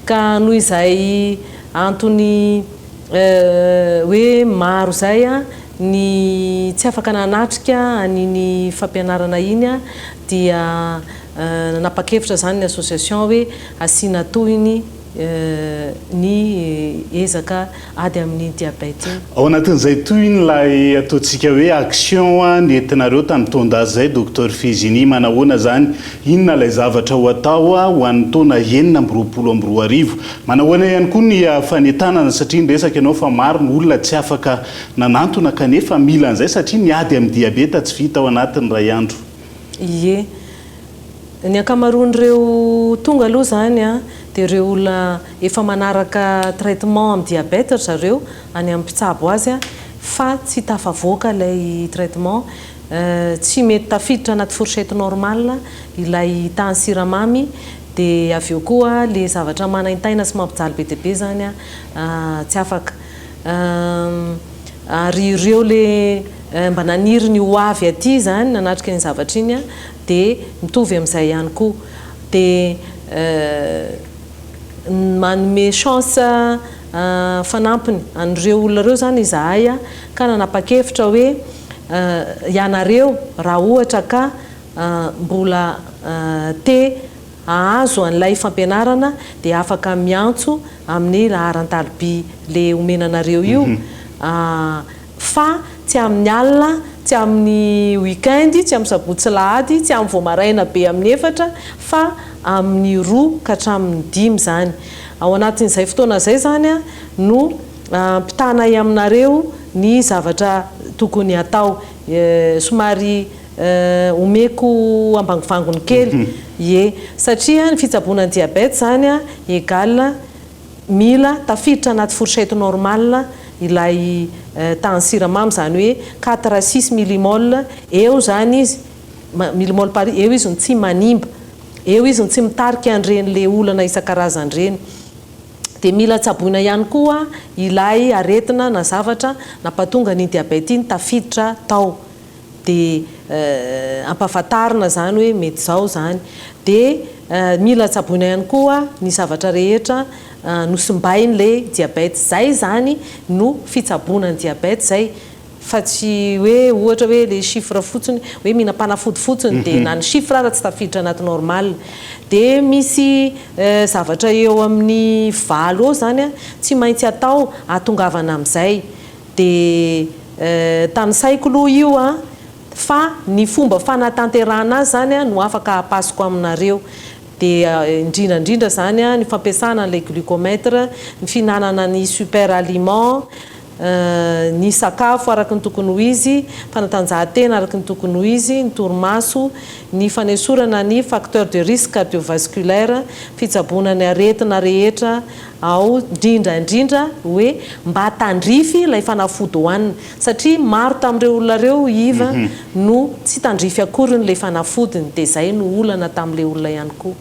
Ka noho izay antony hoe maro zay a ny tsy afaka nanatrika an'iny fampianarana iny a, dia nanapa-kevitra zany ny association hoe asiana tohiny ny ezaka ady amin'ny diabète iny. Ao anatin'izay tohiny lay ataontsika hoe action nentinareo tamin'ny taondazy zay Docteur Fizini, manahoana zany, inona lay zavatra ho atao ho an'ny taona 2024, manahoana ihany koa ny fanentanana satria niresaka ianao fa maro ny olona tsy afaka nanantona kanefa mila an'izay satria ny ady amin'ny diabeta tsy vita ao anatin'ny ray andro. Ie, ny ankamaroan'ireo tonga aloha zany a dia ireo olona efa manaraka traitement amin'ny diabète zareo any amin'ny mpitsabo azy a, fa tsy tafavoaka ilay traitement, tsy mety tafiditra anaty fourchette normale ilay tahan'ny siramamy, dia avy eo koa le zavatra manaintaina sy mampijaly be dia be zany a tsy afaka. Ary ireo le mba naniry ny ho avy aty zany nanatrika ny zavatra iny a, dia mitovy amin'izay ihany koa, dia manome chance fanampiny an'ireo olona reo zany izahay a, ka nanapa-kevitra hoe ianareo raha ohatra ka mbola te ahazo an'ilay fampianarana dia afaka miantso amin'ny laharan-taloby le omenanareo io, fa tsy amin'ny alina, tsy amin'ny weekend, tsy amin'ny sabotsy lahady, tsy amin'ny voamaraina be amin'ny 4, fa amin'ny 2 ka hatramin'ny 5 zany. Ao anatin'izay fotoana zay zany a no mpitanay aminareo ny zavatra tokony atao, somary omeko ambangivangony kely. Ie, satria ny fitsaboana ny diabète zany a égale mila tafiditra anaty fourchette normale ilay tahan'ny siramamy, zany hoe 4 à 6 millimol eo zany izy, millimol par eo izy ny tsy manimba, eo izy ny tsy mitarika an'ireny le olana isan-karazany reny. Dia mila tsaboina ihany koa ilay aretina na zavatra nampatonga ny diabète iny tafiditra tao, dia ampahafantarina zany hoe mety zao zany. Dia mila tsaboina ihany koa ny zavatra rehetra nosimbain'ilay diabète, zay zany no fitsaboana ny diabète zay, fa tsy hoe ohatra hoe le chiffre fotsiny hoe mihina-panafody fotsiny dia na ny chiffre raha tsy tafiditra anaty normal. Dia misy zavatra eo amin'ny 20 eo zany a tsy maintsy atao atongavana amin'izay, dia tany saiko aloha io a, fa ny fomba fanatanterahana azy zany a no afaka hapasoko aminareo. Dia indrindrandrindra zany a ny fampiasana n'ilay glucomètre, ny fihinanana ny super aliment, ny sakafo araka ny tokony ho izy, fanatanjahantena araka ny tokony ho izy, ny torimaso, ny fanesorana ny facteur de risque cardiovasculaire, fitsaboana ny aretina rehetra ao, indrindrandrindra hoe mba tandrify ilay fanafody hohanina, satria maro tamin'ireo olona reo iva no tsy tandrify akory n'ilay fanafodiny, dia zay no olana tamin'ilay olona ihany koa.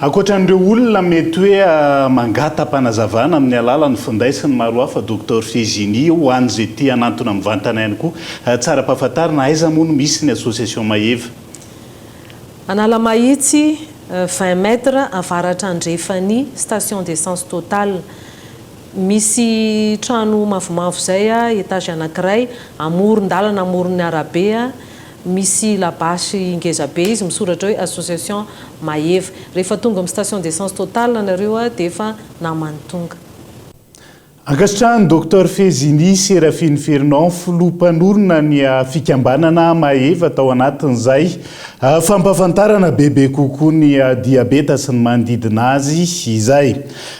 Ankoatran'ireo olona mety hoe mangata-panazavana amin'ny alalan'ny findaisiny maro hafa, Docteur Fizini, ho an'izay ty anantona amin'ny vantana ihany koa, tsara mpahafantarina aiza moa no misy ny association Maheva? Analamahitsy 20 mètres avaratra andrefany station d'essence Total. Misy trano mavomavo zay a, étage anankiray, amoron-dalana, amoron'ny arabe, misy labasy ngeza be izy misoratra hoe association Maheva. Rehefa tonga amin'ny station d'essence Total nareo a dia efa namany tonga. Ankasitrahany Dr Fezini Serafine Fernand filoha-mpanorona ny fikambanana maheva tao anatin'izay fampafantarana bebe kokoa ny diabeta sy ny manodidina azy izay.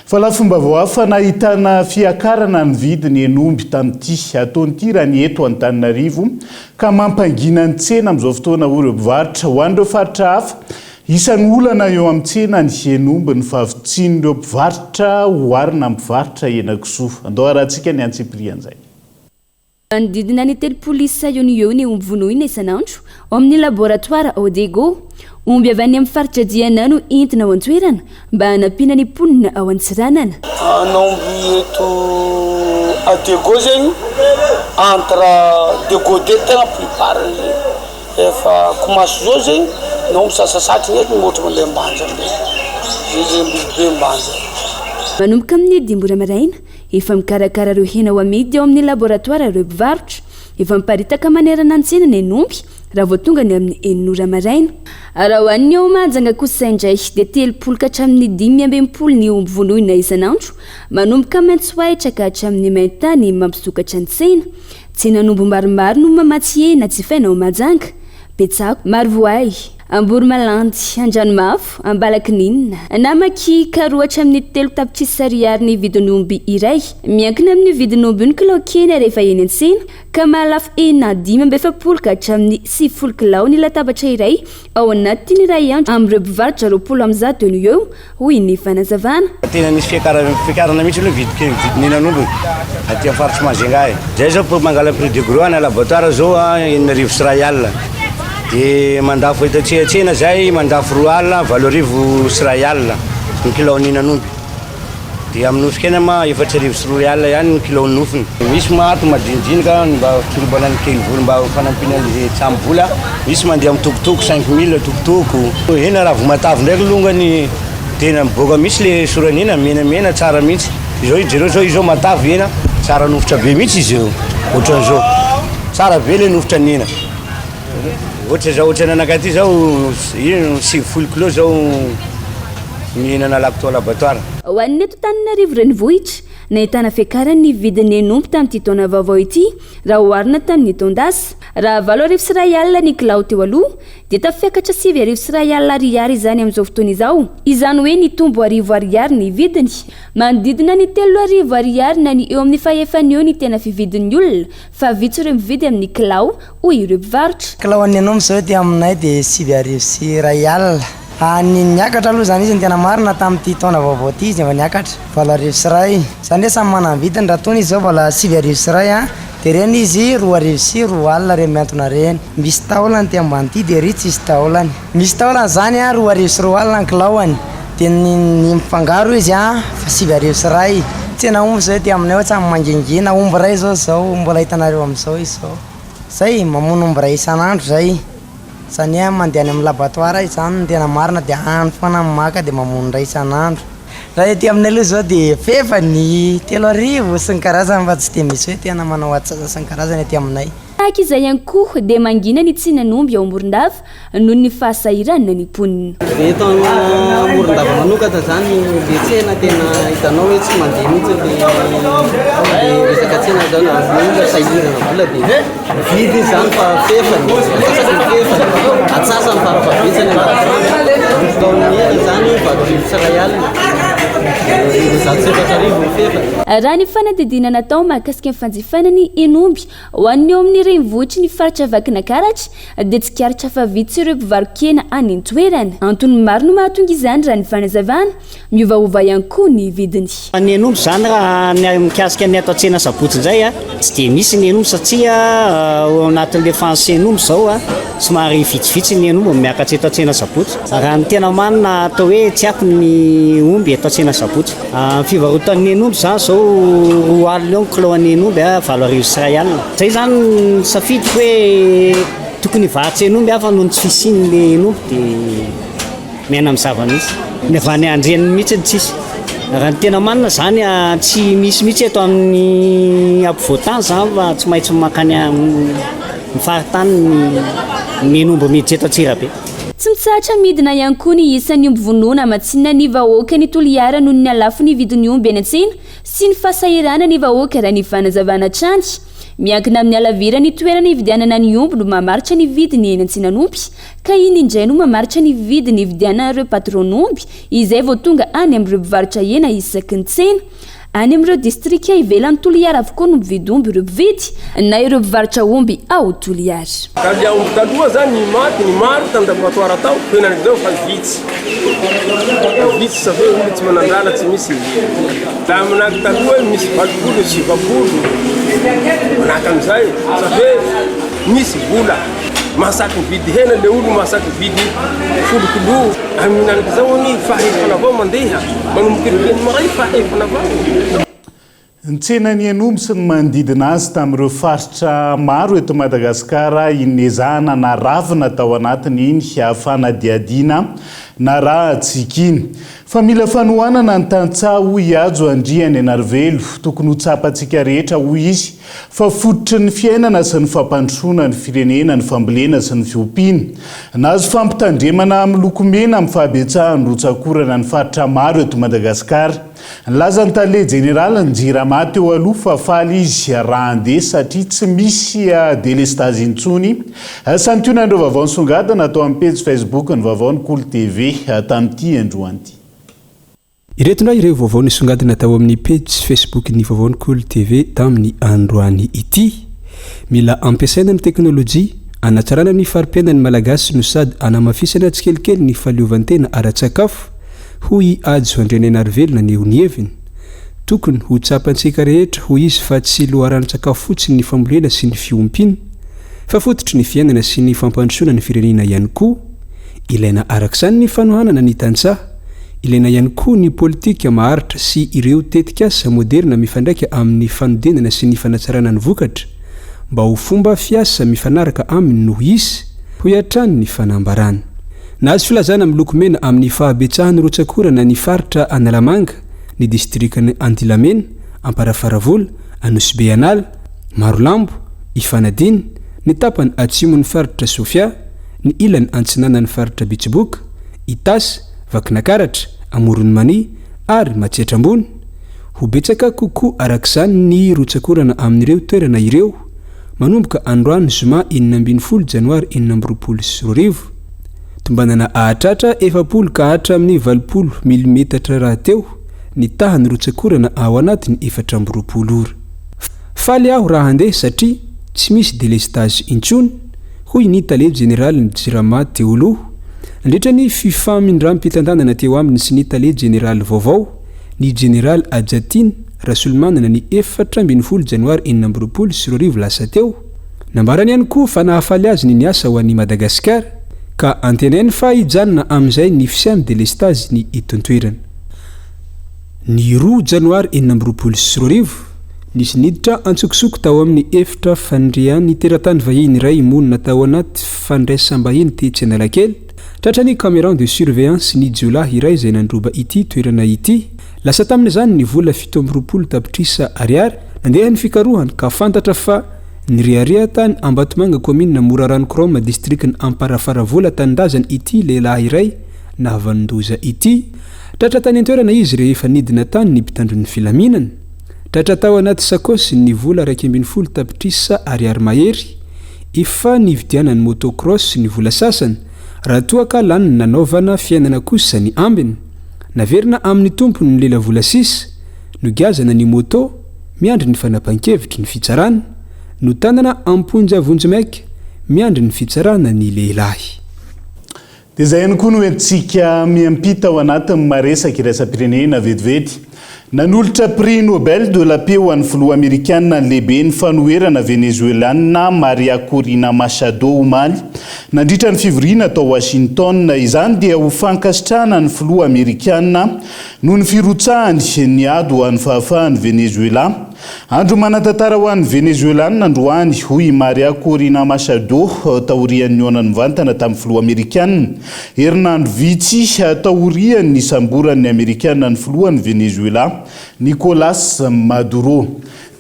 Fa la fomba voafa nahitana fiakarana ny vidiny enomby tamin'ity ataon'ity raha ny eto Antananarivo ka mampangina ny tsena amin'izao fotoana ireo mpivarotra ho an'ireo faritra hafa. Isan'ny olana eo amin'ny tsena ny enomby ny fahavitsin'ireo mpivarotra hoarina mpivarotra henan-kisoa. Andao arahantsika ny antsiprian'izay. Manodidina ny telopolo isa eo ny omby vonoina isan'andro ao amin'ny laboratoire Odego. Omby avy any amin'ny faritra Diana no entina ao an-toerana mba hanampiana ny mponina ao an-tsiranana. Naomby eto Odego zegny entre Dego de tegna plupart efa commence zao zegny naomby sasasatry nety mihoatra mandeha ambanja be mbanja. Manomboka amin'ny 10 maraina efa mikarakara ireo hena ho amidy ao amin'ny laboratoire ireo mpivarotra efa miparitaka manerana ny tsena ny enomby raha vao tonga ny amin'ny 9 maraina. Raha hoan'ny ao manjanga kosa indray dia 30 ka hatramin'ny 520 ny omby vonoina isan'andro manomboka maitsoahitra ka hatramin'ny maintany mampisokatra ny tsena. Tsenan'omby maromaro no mamatsy hena tsy fainao majanga. Betsako, Marvoay, Ambourimalandy, Andranomafo, Ambalakininina. Namaki karoatra amin'ny 3 tapitrisa ariary ny vidin'omby iray. Miankina amin'ny vidin'omby ny kilao kena rehefa eny an-tsena ka mahalafo 570 ka hatramin'ny 70 kilao ny latabatra iray ao anatin'ny iray andro amin'ireo mpivarotra 20 eo hoy ny fanazavana. Tena nisy fiakarana mihitsy aloha vidin'henan'omby aty amin'ny faritra Majunga. Zay zao po mangala prix de gros ana laboratoire zao 9 arivo dia mandafo etatsena zay mandafo 2 alina 7 arivo alina ny kilao n'henan'omby. Dia amin'ny nofon-kena ma 4 arivo sy 2 alina ihany ny kilao nofony. Misy mahato madinidinika mba firobalana ny kely vola mba fanampiana ny tsambovola. Misy mandeha amin'ny tokotoko 5000 tokotoko. Hena raha vomatavy ndraiky longany tena miboaka misy le soranina menamena tsara mihitsy. Izao jereo zao izao matavy hena tsara nofotra be mihitsy izy io. Ohatran'izao tsara be le nofotra ny hena. Ohatra zao ohatra nanakaty zao 70 kilo zao ny hena nalako tao laboratoire. Ho an'ny eto Antananarivo renivohitra nahitana fiakarany vidin'ny enomby tamin'ity taona vaovao ity raha oharina tamin'ny taon-dasa. Raha 7 arivo sy 1 alina ny kilao teo aloha dia tafiakatra 7 arivo sy 1 alina ariary izany amin'izao fotoana izao. Izany hoe nitombo arivo ariary ny vidiny. Manodidina ny 3 arivo ariary na ny eo amin'ny fahefany eo ny tena fividin'ny olona fa vitsy ireo mividy amin'ny kilao hoy ireo mpivarotra. Kilao an'ny enomby zao ty aminay dia 7 arivo sy 1 alina. Ny niakatra aloha zany izy ny tena marina tamin'ity taona vaovao ity izy efa niakatra 7 arivo sy 1. Zany hoe samy manana ny vidiny raha tony izy zao vala 7 arivo sy 1 dia reny izy 2 arivo sy 2 alina reny miantona reny. Misy taolany ty ambany ity dia ry tsisy taolany. Misy taolany zany 2 arivo sy 2 alina ny kilaoany dia ny mifangaro izy fa 7 arivo sy 1. Tsena omby zao ty aminay ohatsy mangingina omby ray zao mbola hitanareo amin'izao izy zao. Zay mamono omby ray isan'andro zay. Zany mandeha any amin'ny laboratoire izany tena marina dia andro foana maka dia mamono ray isan'andro. Raha ety aminay aloha zao dia fefany 3 arivo sy ny karazany fa tsy dia misy hoe tena manao atsasa sy ny karazany ety aminay. Tahaka izay ihany koa dia mangina ny tsinan'omby ao Morondava noho ny fahasahirana ny mponina. Eto Morondava manokana zany dia tsena tena hitanao hoe tsy mandeha mihitsy dia resaka tsena zany amin'ny sahirana vola dia vidy zany fa fefany atsasany farafabetsany zany 7 arivo sy 1 alina. Raha ny fanadidina natao mahakasika ny fanjifana ny enomby ho an'ny eo amin'ny renivohitry ny faritra Vakinankaratra dia tsy karitra fa vitsy ireo mpivarokena any an-toerana. Antony maro no mahatonga izany raha ny fanazavana miovaova ihany koa ny vidiny. Ny enomby zany raha mikasika ny ato an-tsena sabotsy indray tsy dia misy ny enomby satria ao anatin'ilay fanse enomby zao somary vitsivitsy ny enomby miakatra eto an-tsena sabotsy. Raha ny tena manina atao hoe tsy ato ny omby eto an-tsena sabotsy. Fivarotan'ny enomby zany zao 2 alina eo ny kilao an'ny enomby 7 arivo sy 1 alina. Zay zany safidiko hoe tokony varotra enomby fa noho ny tsy fisian'le enomby dia miaina amin'ny zava-misy. Ny avy any andreny mihitsy ny tsisy. Raha ny tena manina zany tsy misy mihitsy eto amin'ny ampovoantany zany fa tsy maintsy makany amin'ny faritany ny enomby miditra eto Antsirabe. tsy mitsahatra midina ihany koa ny isan'ny omby vonoana matsinina ny vahoaka ny toliara noho ny alafo ny vidin'ny omby eny an-tsena sy ny fasahirana ny vahoaka raha ny fanazavana trany miankina amin'ny alavira ny toerana hividianana ny omby no mamaritra ny vidiny eny an-tsenan'omby ka iny indray no mamaritra ny vidiny hividianana ireo patron'omby izay vao tonga any amin'ireo mpivarotra hena isaky ny tsena any amin'ireo distrika ivelan'ny toliara avokoa no mividy omby ireo mpividy na ireo mpivarotra omby ao toliary. Kalia omby taloha zany ny maty ny maro tamin'ny laboratoire tao henan'izao fa vitsy sa hoe olo tsy manandrala tsy misy la manaky taloha misy 20 sivapolo manaka am'izay sa hoe misy vola masaky mividy hena le olo masaky mividy folokilo aminan'izao ny fahefana avao mandeha manombokelokely maray fahefana avao. Ny tsenany anomby sy ny manodidina azy tamin'ireo faritra maro eto Madagasikara inezahana na ravina tao anatiny iny hafanadiadiana na raha tsikiny. Fa mila fanohanana ny tantsaha hoy ajo andriany anarivelo tokony ho tsapantsika rehetra hoy izy fa fototry ny fiainana sy ny fampandrosoana ny firenena ny fambolena sy ny fiompiana. Nazo fampitandremana amin'ny lokomena amin'ny fahabetsahany rotsakorana ny faritra maro eto Madagasikara. Laza ny tale general ny jirama teo aloha fa faly izy raha andeha satria tsy misy délestage intsony. Santionandreo vaovao nisongadina atao amin'ny page Facebook ny vaovao ny Cool TV tamin'ity androan'ity. Ireto ndray ireo vaovao nisongadina atao amin'ny page Facebook ny vaovao ny Cool TV tamin'ny androany ity. Mila ampiasaina ny teknôlôjia anatsarana ny farimpiainan'ny malagasy no sady anamafisana tsikelikely ny fahaleovantena ara-tsakafo. Hoy ajo andriany anarvelona ny eo heviny tokony ho tsapantsika rehetra hoy izy fa tsy loharan-tsakafo fotsiny ny fambolena sy ny fiompiana fa fototry ny fiainana sy ny fampandrosoana ny firenena ihany koa. Ilaina arak'izany ny fanohanana ny tantsaha, ilaina ihany koa ny politika maharitra sy ireo tetika asa moderna mifandraika amin'ny fanodenana sy ny fanatsarana ny vokatra mba ho fomba fiasa mifanaraka aminy noho izy ho hiatrany ny fanambarana. Nahazo filazana amin'ny lokomena amin'ny fahabetsahany rotsakorana ny faritra Analamanga, ny distrikany Andilamena, Amparafaravola, Anosy-Beanala, Marolambo, Ifanadiny, ny tapany atsimon'ny faritra Sofia, ny ilany antsinanan'ny faritra Bitsiboka, Itasy, Vakinakaratra, Amoron'Mania ary Matsiatrambony. Ho betsaka kokoa arak'izany ny rotsakorana amin'ireo toerana ireo manomboka androany zoma 12 janoary 2024. Tombanana ahatratra 700 ka hatra amin'ny 80 mm raha teo ny tahany rotsakorana ao anatiny 420 ora. Faly aho raha handeha satria tsy misy délestage intsony hoy ny tale général ny jirama teo aloha. Nandritra ny fifamindram-pitandandana teo aminy sy ny tale général vaovao ny général Adjatine Rasulmanana ny 14 janoary 2024 lasa teo. Nambarany ihany koa fa nahafaly azy ny niasa ho an'i Madagasikara ka antenainy fa hijanona amin'izay ny fisiany délestage ny etontoerana. Ny 2 janoary 2024 nisy niditra antsokosoko tao amin'ny efitra fandriany teratany vahiny iray monina tao anaty fandraisam-bahiny tetsy Analakely. Tratra ny caméra de surveillance ny jiolahy iray izay nandroba ity toerana ity. Lasa tamin'izany ny vola 17 tapitrisa ariary nandeha ny fikarohany ka fantatra fa ny riaria tany Ambatomanga commune na Morarano-Kroma distrikny Amparafaravola tandazany ity lehilahy iray nahavanondoza ity. Tratra tany an-toerana izy rehefa nidina tany ny mpitandron'ny filaminana. Tratra tao anaty sakosy ny vola 20 tapitrisa ariary mahery. Efa nividianany motocross ny vola sasany raha toa ka lany nanaovana fiainana kosa ny ambiny. Naverina amin'ny tompony ny lela vola 6 no gazana ny moto miandry ny fanapahan-kevitry ny fitsarana no tanana amponja vonjimaika miandry ny fitsarana ny lehilahy. Dia izay ihany koa no entsika miampita ao anatin'ny maresaka iraisam-pirenena vetivety. Nanolotra prix Nobel de la paix ho an'ny filoha amerikanina lehibe ny fanoherana venezuelana Maria Corina Machado omaly nandritra ny fivoriana tao Washington. Izany dia ho fankasitrahana ny filoha amerikanina noho ny firotsahany ny ady ho an'ny fahafahany Venezuela. Andro manatantara ho an'ny Venezuelanina androany hoy Maria Corina Machado taorian'ny onany mivantana tamin'ny filoha amerikanina. Herinandro vitsy taorian'ny samboran'ny amerikanina ny filohan'ny Venezuela Nicolas Maduro.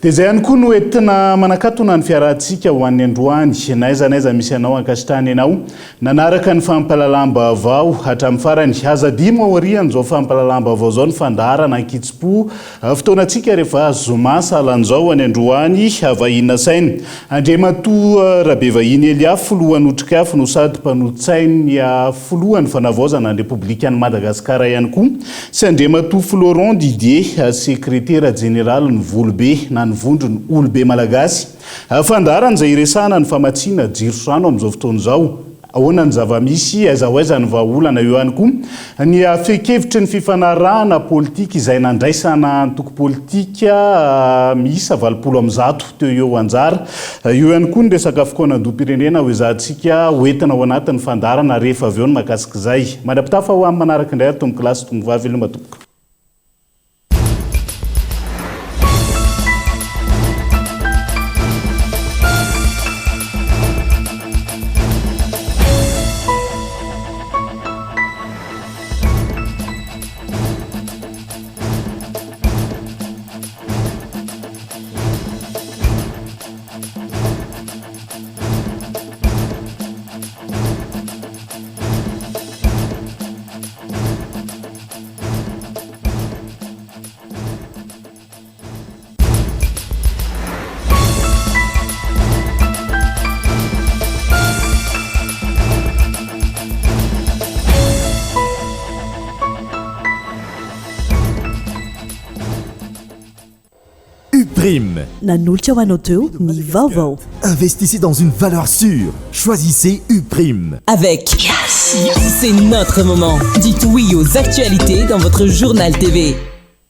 dia izay ihany koa no entina manakatona ny fiarahantsika ho an'ny androany naizanaiza misy anao ankasitrany ianao nanaraka ny fampalalam-baovao hatramin'ny farany azadimo ao ariany zao fampalalam-baovao zao ny fandarana ankitsipo fotoanantsika rehefa zoma salan'izao any androany vahina sainy Andriamatoa Rabe Vahiny Eliaf folohan'ny otrikafo no sady mpanotsainy folohan'ny fanavaozana ny Repoblikan'i Madagasikara ihany koa sy Andriamatoa Florent Didier sekretera général ny Volobe na ny vondrony olobe malagasy fandarana izay iresahana ny famatsiana jirosano amin'izao fotoana izao ahoana ny zava-misy aiza ny vahaolana eo ihany koa ny fekevitry ny fifanarahana politika izay nandraisana antoko politika miisa 20 teo eo anjara eo ihany koa ny resaka fikoanan-doam-pirenena ho izahantsika hoentina ao anatin'ny fandarana rehefa avy eo ny mahakasika izay mandrapitafa ho amin'ny manaraka indray tombo kilasy tombo vavy elo matomboka. Prime. Nanolotra ho anao teo ny vaovao. Investissez dans une valeur sûre. Choisissez Uprime. Avec Yassine, c'est notre moment. Dites oui aux actualités dans votre journal TV.